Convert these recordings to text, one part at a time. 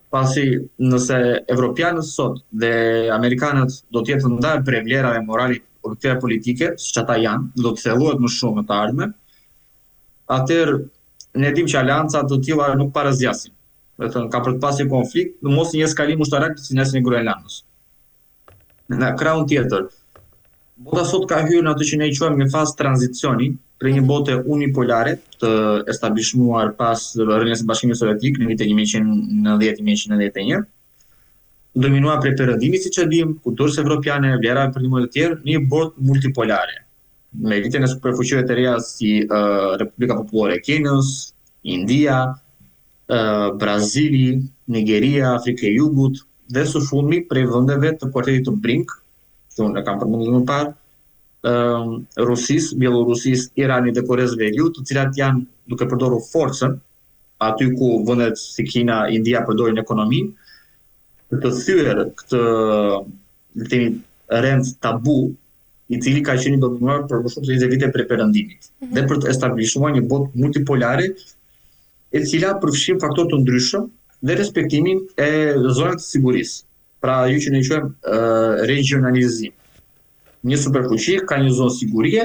Pasi nëse evropianët sot dhe amerikanët do të jetë ndarë për vlerave morale objektive politike, siç ata janë, do të thellohet më shumë në të ardhmen, atëherë ne dim që aleanca të tilla nuk parasjasin. Do të thënë ka për të pasur konflikt, në mos një eskalim ushtarak si nesër në Groenlandës. Në krahun tjetër, bota sot ka hyrë në atë që ne i quajmë një fazë tranzicioni për një bote unipolare të establishmuar pas rrënjës së Bashkimit Sovjetik në vitin 1990-1991, dominuar prej perëndimit siç e dim, kulturës evropiane, vlerave perëndimore të tjerë, në një botë multipolare. Me rritjen e superfuqive të reja si Republika Popullore e Kenës, India, Brazili, Nigeria, Afrika e Jugut dhe së fundmi prej vendeve të kuartetit të BRINC, që unë e kam përmendur më parë, Rusis, Bielorusis, Iranit dhe Koreas së Veriut, të cilat janë duke përdorur forcën, aty ku vendet si Kina, India përdorin ekonominë, për të thyer këtë, le të themi, rend tabu, i cili ka qenë dominuar për më shumë se 20 vite prej perëndimit, dhe për të establishuar një botë multipolare, e cila përfshin faktorë të ndryshëm dhe respektimin e zonave të sigurisë. Pra ajo që ne quajmë regionalizim. Një superfuqi ka një zonë sigurie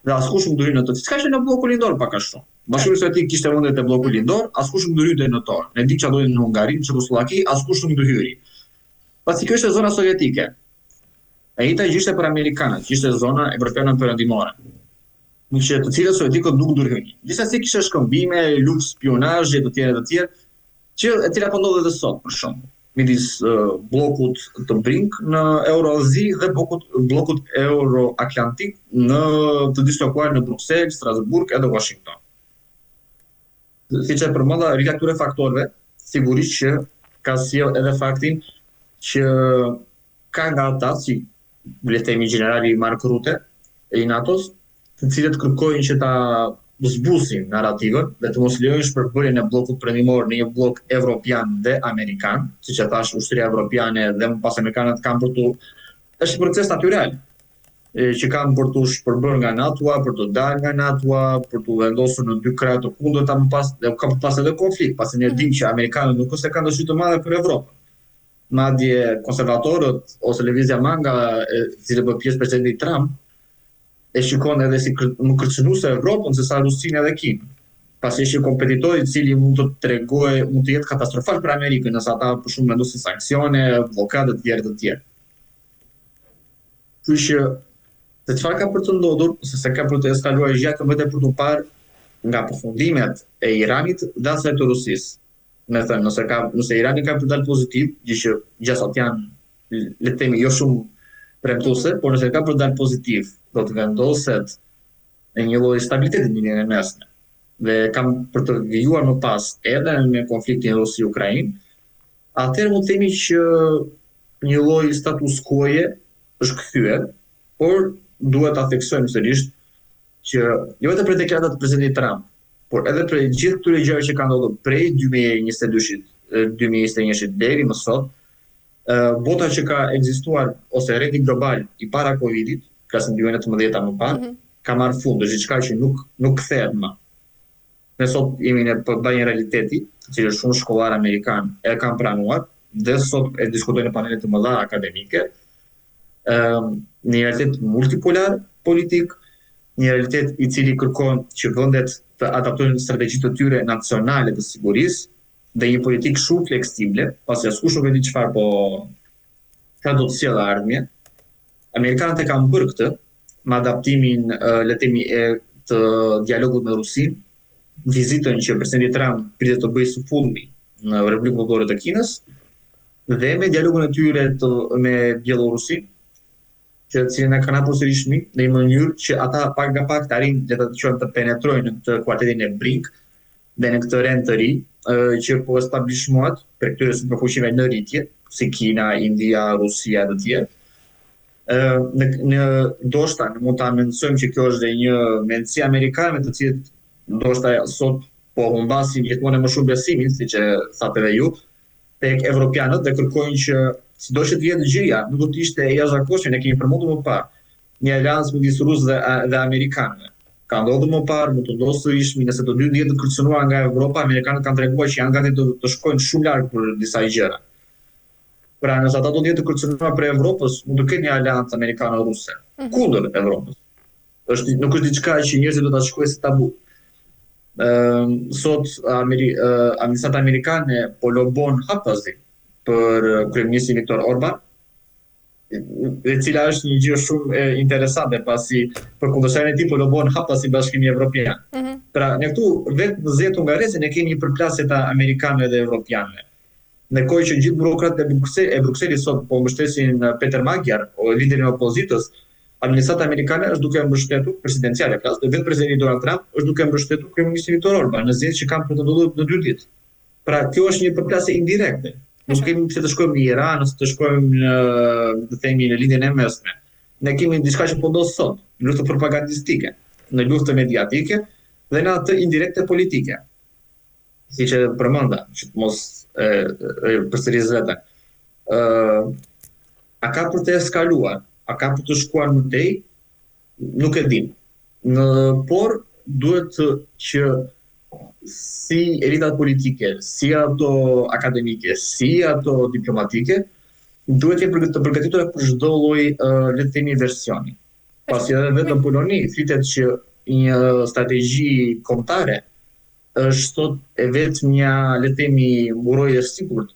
dhe askush nuk do hyjë në to. Siç ka qenë në bllokun lindor pak a shumë. Bashkimi Sovjetik kishte vendet e bllokut lindor, askush nuk do hynte në to. Ne dimë çfarë ndodhi në Hungari, në Çekosllovaki, askush nuk do hyri. Pasi kjo ishte zona sovjetike. E njëjta gjë ishte për amerikanët, që ishte zona evropiane perëndimore. Në që të cilët sovjetikët nuk ndërhynin. Gjithsesi kishte shkëmbime, luft, spionazh e të tjerë, që e cila po ndodhet edhe sot për shembull, midis bllokut të BRINC në Euroazi dhe bllokut Euro-Atlantik në të dislokuar në Bruksel, Strasburg edhe Washington. Siç e përmenda, rritja këtyre faktorëve sigurisht që ka sjell edhe faktin që ka nga ata si le të themi generali Mark Rutte e NATO-s, të cilët kërkojnë që ta zbusin narrativën dhe të mos lejojnë shpërbërjen e bllokut perëndimor në një bllok evropian dhe amerikan, siç e thash, ushtria evropiane dhe më pas amerikanët kanë për të, është një proces natyral që kanë për të shpërbërë nga NATO-a, për të dalë nga NATO-a, për të vendosur në dy krah të kundërta më pas dhe ka pas edhe konflikt, pasi ne dimë që amerikanët nuk është se kanë dëshirë të madhe për Evropën. Madje konservatorët ose lëvizja manga e cili bë pjesë presidenti Trump e shikon edhe si më kërcënuese Evropën se sa Rusinë edhe Kinën. Pasi është një kompetitor i cili mund të jetë katastrofal për Amerikën nëse ata për shumë vendosin sanksione, blokade të tjera. Kështu që se çfarë ka për të ndodhur, se ka për të eskaluar gjëja vetëm për të parë nga përfundimet e Iranit dhe asaj të Rusisë. Me thënë, nëse Irani ka për dalë pozitiv, gjë që gjasat janë, le të themi, jo shumë premtuese, por nëse ka për dalë pozitiv, do të vendoset në një lloj stabiliteti në linjën e mesme. Dhe kam për të vijuar më pas edhe me konfliktin Rusi-Ukrainë, atëherë mund të themi që një lloj status quo-je është kthyer, por duhet ta theksojmë sërish që jo vetëm për deklaratat e presidentit Trump, por edhe për gjithë këtyre gjërave që kanë ndodhur prej 2021 deri më sot, bota që ka ekzistuar ose rendi global i para Covidit, klasën 2019 më parë, ka marrë fund, është diçka që nuk kthehet më. Ne sot jemi në përballje një realiteti, që shumë shkollarë amerikanë e kanë pranuar dhe sot e diskutojnë në panele të mëdha akademike, një realitet multipolar politik, një realitet i cili kërkon që vendet të adaptojnë strategjitë të tyre nacionale të sigurisë dhe një politikë shumë fleksible, pasi askush nuk e di çfarë do të sjellë ardhmja. Amerikanët e kanë bërë këtë me adaptimin le të themi të dialogut me Rusinë, vizitën që presidenti Trump pritet të bëjë së fundmi në Republikën Popullore të Kinës dhe me dialogun e tyre me Bielorusin, që cilën e kanë hapur sërish në një mënyrë që ata pak nga pak të arrijnë le të thonë të penetrojnë në këtë kuartetin e BRINC dhe në këtë rend të ri që po establishmohet për këtyre superfuqive në rritje, si Kina, India, Rusia dhe të tjerë. Ndoshta mund ta mendsojmë që kjo është dhe një mendësi amerikane të cilët ndoshta sot po humbasin gjithmonë më shumë besimin, siç e thatë edhe ju, tek evropianët dhe kërkojnë që sido që të jetë gjëja, nuk do të ishte e jashtëzakonshme, ne kemi përmendur më parë, një aleancë midis rusëve dhe amerikanëve. ka ndodhur më parë, mund të ndodhë sërish, nëse të dy ndjetë të kërcënuar nga Evropa, amerikanët kanë treguar që janë gati të shkojnë shumë larg për disa gjëra. Pra, nëse ata do të jetë të kërcënuar për Evropës, mund të ketë një aleancë amerikano-ruse kundër Evropës. Nuk është diçka që njerëzit do ta shkruajnë si tabu. Sot administrata amerikane po lobon hapasi për kryeministin Viktor Orban, e cila është një gjë shumë interesante, pasi përkundërshtarën e tij po lobon hapasi Bashkimi Evropian. Pra, ne këtu vetë në zetu nga rrezë ne kemi një përplasje të amerikanëve dhe evropianëve. Në kohë që gjithë burokratët e Brukselit sot po mbështesin Peter Magyar, liderin e opozitës, administrata amerikane është duke mbështetur presidenciale klasë, dhe vetë presidenti Donald Trump është duke mbështetur kryeministin Viktor Orban në zgjedhjet që kanë pretenduar në 2 ditë. Pra, kjo është një përplasje indirekte. Nuk kemi pse të shkojmë në Iran ose të shkojmë në lindjen e mesme. Ne kemi diçka që po ndodh sot, në luftë propagandistike, në luftë mediatike dhe në atë indirekte politike. Siç e përmenda, që mos përsëris vetën. A ka për të eskaluar, a ka për të shkuar më tej, nuk e dim. Por duhet që si elitat politike, si ato akademike, si ato diplomatike, duhet të përgatitura për çdo lloj le të themi versioni. Pasi edhe vetë në Poloni flitet që një strategji kombëtare është sot e vetmja le të themi mburojë e sigurt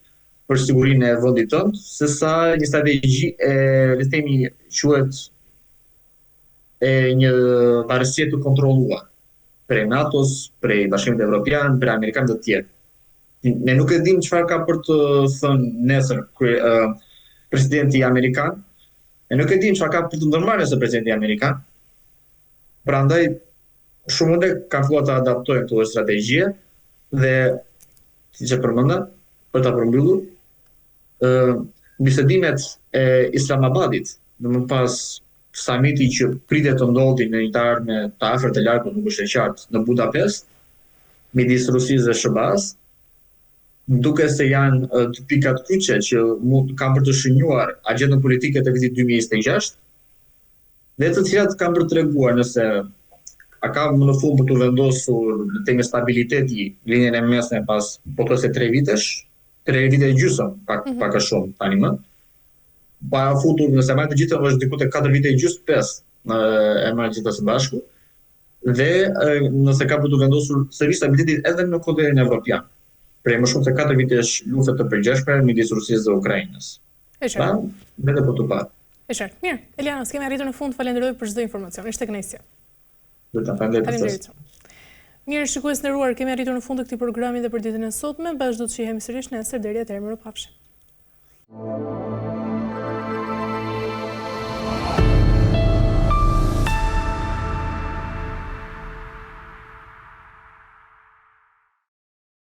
për sigurinë e vendit tonë, sesa një strategji le të themi quhet një varësie të kontrolluar prej NATO-s, prej Bashkimit Evropian, prej amerikanëve të tjerë. Ne nuk e dim çfarë ka për të thënë nesër presidenti amerikan. Ne nuk e dim çfarë ka për të ndërmarrë nesër presidenti amerikan. Prandaj shumë ndër kanë filluar të adaptojnë këto strategji dhe siç e përmenda, për ta përmbyllur, bisedimet e Islamabadit, më pas samiti që pritet të ndodhi në një ardhmë të afërt të lartë, nuk është e qartë, në Budapest, midis Rusisë dhe SBA-s, duke se janë të pikat kyçe që kanë për të shënjuar agjendën politike të vitit 2026, dhe të cilat kanë për të treguar nëse a ka më në fund për të vendosur teme stabiliteti linjën e mesme pas pothuajse 3 vitesh, 3 vite e gjysmë, pak a shumë tani më. Pa futur nëse marrë të gjitha është diku te 4 vite e gjysmë, 5 e marrë gjitha së bashku, dhe nëse ka për të vendosur sërish stabilitetin edhe në kontinentin evropian, prej më shumë se 4 vitesh lufte të përgjithshme midis Rusisë dhe Ukrainës. Pra, vetë për të parë. E qartë. Mirë, Eliana, s'kemi arritur në fund, falenderoj për çdo informacion. Ishte kënaqësi. Faleminderit. Mirë, shikues nderuar, kemi arritur në fund të këtij programi dhe për ditën e sotme, bashkë do të shihemi sërish nesër, deri atëherë mirupafshim.